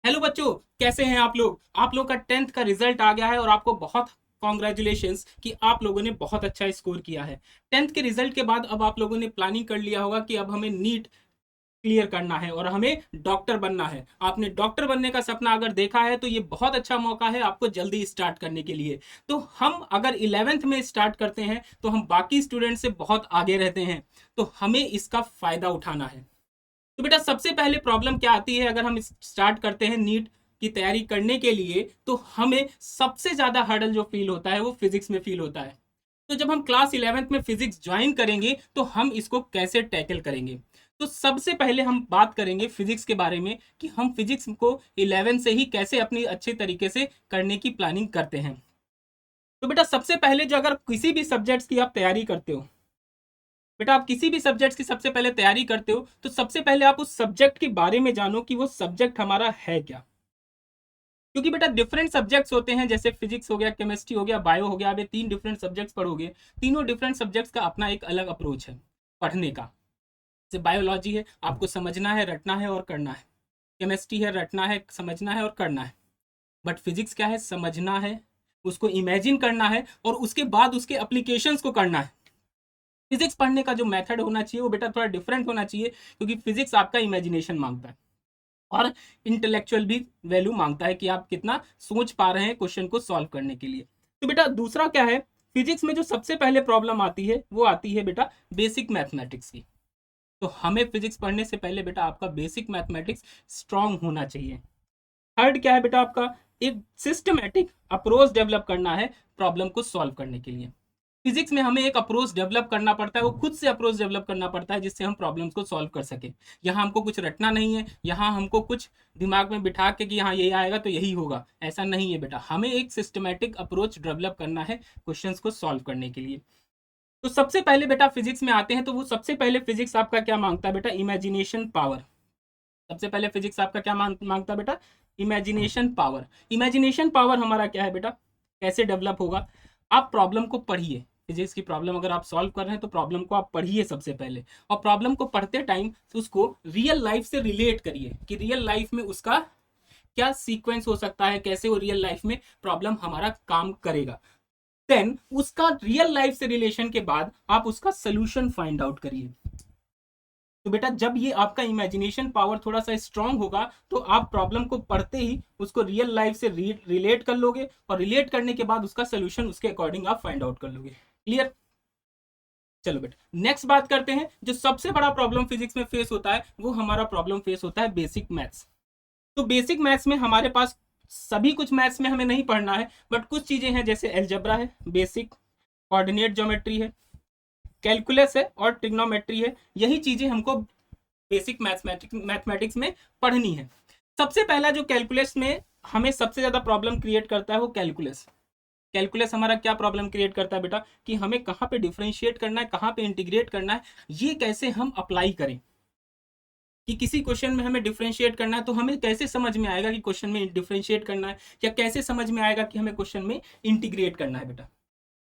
Hello बच्चों, कैसे हैं आप लोग? आप लोग का 10th का रिजल्ट आ गया है और आपको बहुत कॉन्ग्रेचुलेशंस कि आप लोगों ने बहुत अच्छा स्कोर किया है। 10th के रिजल्ट के बाद अब आप लोगों ने प्लानिंग कर लिया होगा कि अब हमें नीट क्लियर करना है और हमें डॉक्टर बनना है। आपने डॉक्टर बनने का सपना अगर देखा है तो ये बहुत अच्छा मौका है आपको जल्दी स्टार्ट करने के लिए। तो हम अगर 11th में स्टार्ट करते हैं तो हम बाकी स्टूडेंट से बहुत आगे रहते हैं, तो हमें इसका फायदा उठाना है। तो बेटा सबसे पहले प्रॉब्लम क्या आती है अगर हम स्टार्ट करते हैं नीट की तैयारी करने के लिए, तो हमें सबसे ज्यादा हर्डल जो फील होता है वो फिजिक्स में फील होता है। तो जब हम क्लास 11th में फिजिक्स ज्वाइन करेंगे तो हम इसको कैसे टैकल करेंगे। तो सबसे पहले हम बात करेंगे फिजिक्स के बारे में कि हम फिजिक्स को 11 से ही कैसे अपनी अच्छे तरीके से करने की प्लानिंग करते हैं। तो बेटा सबसे पहले जो अगर किसी भी सब्जेक्ट्स की आप तैयारी करते हो, बेटा आप किसी भी सब्जेक्ट की सबसे पहले तैयारी करते हो तो सबसे पहले आप उस सब्जेक्ट के बारे में जानो कि वो सब्जेक्ट हमारा है क्या। क्योंकि बेटा डिफरेंट सब्जेक्ट्स होते हैं, जैसे फिजिक्स हो गया, केमिस्ट्री हो गया, बायो हो गया। अब ये तीन डिफरेंट सब्जेक्ट्स पढ़ोगे, तीनों डिफरेंट सब्जेक्ट्स का अपना एक अलग अप्रोच है पढ़ने का। जैसे बायोलॉजी है, आपको समझना है, रटना है और करना है। केमिस्ट्री है, रटना है, समझना है और करना है। बट फिजिक्स क्या है? समझना है, उसको इमेजिन करना है और उसके बाद उसके एप्लीकेशंस को करना है। फिजिक्स पढ़ने का जो मेथड होना चाहिए वो बेटा थोड़ा डिफरेंट होना चाहिए, क्योंकि फिजिक्स आपका इमेजिनेशन मांगता है और इंटेलेक्चुअल भी वैल्यू मांगता है कि आप कितना सोच पा रहे हैं क्वेश्चन को सॉल्व करने के लिए। तो बेटा दूसरा क्या है, फिजिक्स में जो सबसे पहले प्रॉब्लम आती है वो आती है बेटा बेसिक मैथमेटिक्स की। तो हमें फिजिक्स पढ़ने से पहले बेटा आपका बेसिक मैथमेटिक्स स्ट्रांग होना चाहिए। थर्ड क्या है बेटा, आपका एक सिस्टमेटिक अप्रोच डेवलप करना है प्रॉब्लम को सॉल्व करने के लिए। फिजिक्स में हमें एक अप्रोच डेवलप करना पड़ता है, वो खुद से अप्रोच डेवलप करना पड़ता है जिससे हम प्रॉब्लम्स को सॉल्व कर सके। यहाँ हमको कुछ रटना नहीं है, यहाँ हमको कुछ दिमाग में बिठा के कि हाँ ये आएगा तो यही होगा, ऐसा नहीं है बेटा। हमें एक सिस्टमेटिक अप्रोच डेवलप करना है क्वेश्चंस को सॉल्व करने के लिए। तो सबसे पहले बेटा फिजिक्स में आते हैं तो वो सबसे पहले फिजिक्स आपका क्या मांगता है बेटा? Imagination power. सबसे पहले फिजिक्स आपका क्या मांगता है बेटा? Imagination power. इमेजिनेशन पावर हमारा क्या है बेटा, कैसे डेवलप होगा? आप प्रॉब्लम को पढ़िए। फिजिक्स की प्रॉब्लम अगर आप सॉल्व कर रहे हैं तो प्रॉब्लम को आप पढ़िए सबसे पहले, और प्रॉब्लम को पढ़ते टाइम उसको रियल लाइफ से रिलेट करिए कि रियल लाइफ में उसका क्या सीक्वेंस हो सकता है, कैसे वो रियल लाइफ में प्रॉब्लम हमारा काम करेगा। देन उसका रियल लाइफ से रिलेशन के बाद आप उसका सोल्यूशन फाइंड आउट करिए। तो बेटा जब ये आपका इमेजिनेशन पावर थोड़ा सा स्ट्रांग होगा तो आप प्रॉब्लम को पढ़ते ही उसको रियल लाइफ से रिलेट कर लोगे, और रिलेट करने के बाद उसका सोल्यूशन उसके अकॉर्डिंग आप फाइंड आउट कर लोगे। क्लियर? चलो बेटा नेक्स्ट बात करते हैं। जो सबसे बड़ा प्रॉब्लम फिजिक्स में फेस होता है वो हमारा प्रॉब्लम फेस होता है बेसिक मैथ्स। तो बेसिक मैथ्स में हमारे पास सभी कुछ मैथ्स में हमें नहीं पढ़ना है, बट कुछ चीजें हैं जैसे एलजेब्रा है, बेसिक कोऑर्डिनेट ज्योमेट्री है, कैलकुलस है और ट्रिग्नोमेट्री है। यही चीजें हमको बेसिक मैथमेटिक्स में पढ़नी है। सबसे पहला जो कैलकुलस में हमें सबसे ज्यादा प्रॉब्लम क्रिएट करता है वो कैलकुलस। कैलकुलस हमारा क्या प्रॉब्लम क्रिएट करता है बेटा कि हमें कहाँ पे डिफरेंशिएट करना है, कहाँ पे इंटीग्रेट करना है, ये कैसे हम अप्लाई करें। कि किसी क्वेश्चन में हमें डिफरेंशिएट करना है तो हमें कैसे समझ में आएगा कि क्वेश्चन में डिफरेंशिएट करना है, या कैसे समझ में आएगा कि हमें क्वेश्चन में इंटीग्रेट करना है बेटा।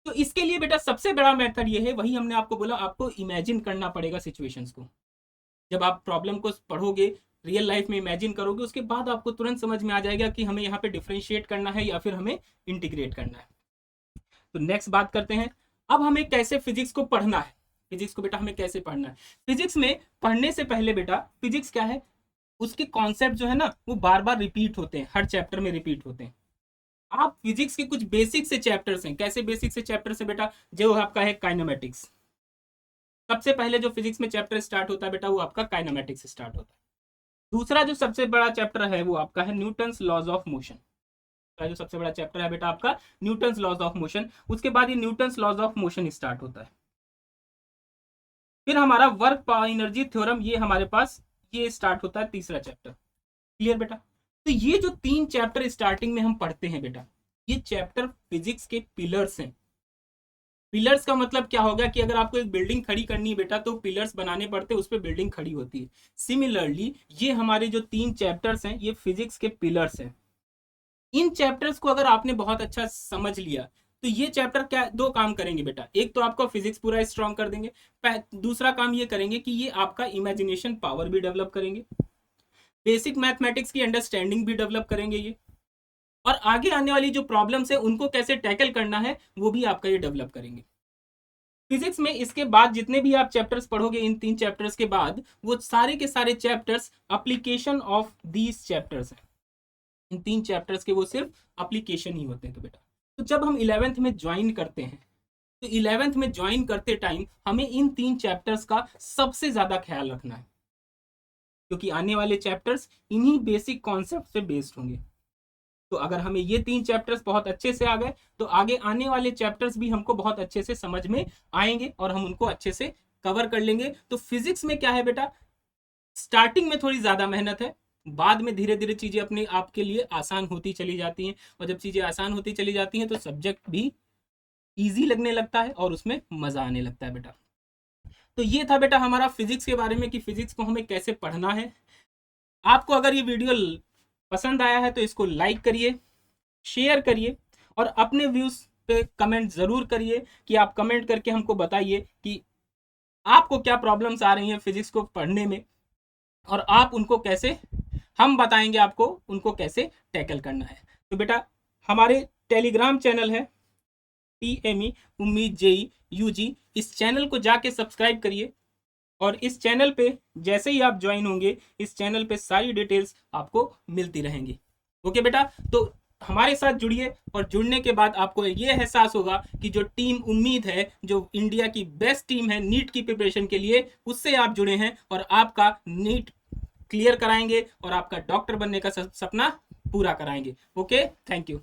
तो इसके लिए बेटा सबसे बड़ा मेथड ये है, वही हमने आपको बोला, आपको इमेजिन करना पड़ेगा सिचुएशंस को। जब आप प्रॉब्लम को पढ़ोगे, रियल लाइफ में इमेजिन करोगे, उसके बाद आपको तुरंत समझ में आ जाएगा कि हमें यहाँ पे डिफरेंशिएट करना है या फिर हमें इंटीग्रेट करना है। तो नेक्स्ट बात करते हैं, अब हमें कैसे फिजिक्स को पढ़ना है। फिजिक्स को बेटा हमें कैसे पढ़ना है? फिजिक्स में पढ़ने से पहले बेटा फिजिक्स क्या है, उसके कॉन्सेप्ट जो है ना वो बार बार रिपीट होते हैं, हर चैप्टर में रिपीट होते हैं। आप फिजिक्स के कुछ बेसिक से चैप्टर्स हैं। कैसे बेसिक से चैप्टर्स है बेटा? जो आपका है काइनेमेटिक्स। सबसे पहले जो फिजिक्स में चैप्टर स्टार्ट होता है बेटा वो आपका काइनेमेटिक्स स्टार्ट होता है। दूसरा जो सबसे बड़ा चैप्टर है वो आपका है न्यूटन्स लॉज ऑफ मोशन। जो सबसे बड़ा चैप्टर है बेटा आपका न्यूटन्स लॉज ऑफ मोशन। उसके बाद ये Newton's laws of motion start होता है। फिर हमारा वर्क एनर्जी थ्योरम, ये हमारे पास ये स्टार्ट होता है तीसरा चैप्टर। क्लियर बेटा? तो ये जो तीन चैप्टर स्टार्टिंग में हम पढ़ते हैं बेटा, ये चैप्टर फिजिक्स के पिलर्स हैं। पिलर्स का मतलब क्या होगा कि अगर आपको एक बिल्डिंग खड़ी करनी है बेटा तो पिलर्स बनाने पड़ते हैं, उस पर बिल्डिंग खड़ी होती है। सिमिलरली ये हमारे जो तीन चैप्टर्स हैं ये फिजिक्स के पिलर्स हैं। इन चैप्टर्स को अगर आपने बहुत अच्छा समझ लिया तो ये चैप्टर क्या दो काम करेंगे बेटा, एक तो आपका फिजिक्स पूरा स्ट्रांग कर देंगे, दूसरा काम ये करेंगे कि ये आपका इमेजिनेशन पावर भी डेवलप करेंगे। बेसिक मैथमेटिक्स की अंडरस्टैंडिंग भी डेवलप करेंगे ये, और आगे आने वाली जो प्रॉब्लम्स है उनको कैसे टैकल करना है वो भी आपका ये डेवलप करेंगे। फिजिक्स में इसके बाद जितने भी आप चैप्टर्स पढ़ोगे इन 3 चैप्टर्स के बाद, वो सारे के सारे chapters application of these chapters हैं। इन 3 चैप्टर्स के वो सिर्फ एप्लीकेशन ही होते हैं। तो बेटा, तो जब हम 11th में ज्वाइन करते हैं, तो 11th में ज्वाइन करते टाइम हमें इन 3 चैप्टर्स का सबसे ज्यादा ख्याल रखना है, क्योंकि आने वाले चैप्टर्स इन्हीं बेसिक कॉन्सेप्ट पे बेस्ड होंगे। तो अगर हमें ये 3 चैप्टर्स बहुत अच्छे से आ गए, तो आगे आने वाले चैप्टर्स भी हमको बहुत अच्छे से समझ में आएंगे और हम उनको अच्छे से कवर कर लेंगे। तो फिजिक्स में क्या है बेटा, स्टार्टिंग में थोड़ी ज्यादा मेहनत है, बाद में धीरे धीरे चीजें अपने आप के लिए आसान होती चली जाती हैं, और जब चीजें आसान होती चली जाती हैं तो सब्जेक्ट भी इजी लगने लगता है और उसमें मजा आने लगता है बेटा। तो ये था बेटा हमारा फिजिक्स के बारे में कि फिजिक्स को हमें कैसे पढ़ना है। आपको अगर ये वीडियो पसंद आया है तो इसको लाइक करिए, शेयर करिए, और अपने व्यूज पे कमेंट जरूर करिए, कि आप कमेंट करके हमको बताइए कि आपको क्या प्रॉब्लम्स आ रही हैं फिजिक्स को पढ़ने में, और आप उनको कैसे, हम बताएंगे आपको उनको कैसे टैकल करना है। तो बेटा, हमारे टेलीग्राम चैनल है TME उम्मीद JEE UG, इस चैनल को जाके सब्सक्राइब करिए, और इस चैनल पे जैसे ही आप ज्वाइन होंगे, इस चैनल पे सारी डिटेल्स आपको मिलती रहेंगी। ओके बेटा, तो हमारे साथ जुड़िए, और जुड़ने के बाद आपको ये एहसास होगा कि जो टीम उम्मीद है, जो इंडिया की बेस्ट टीम है नीट की प्रिपरेशन के लिए, उससे आप जुड़े हैं, और आपका नीट क्लियर कराएंगे और आपका डॉक्टर बनने का सपना पूरा कराएंगे। Okay, thank you.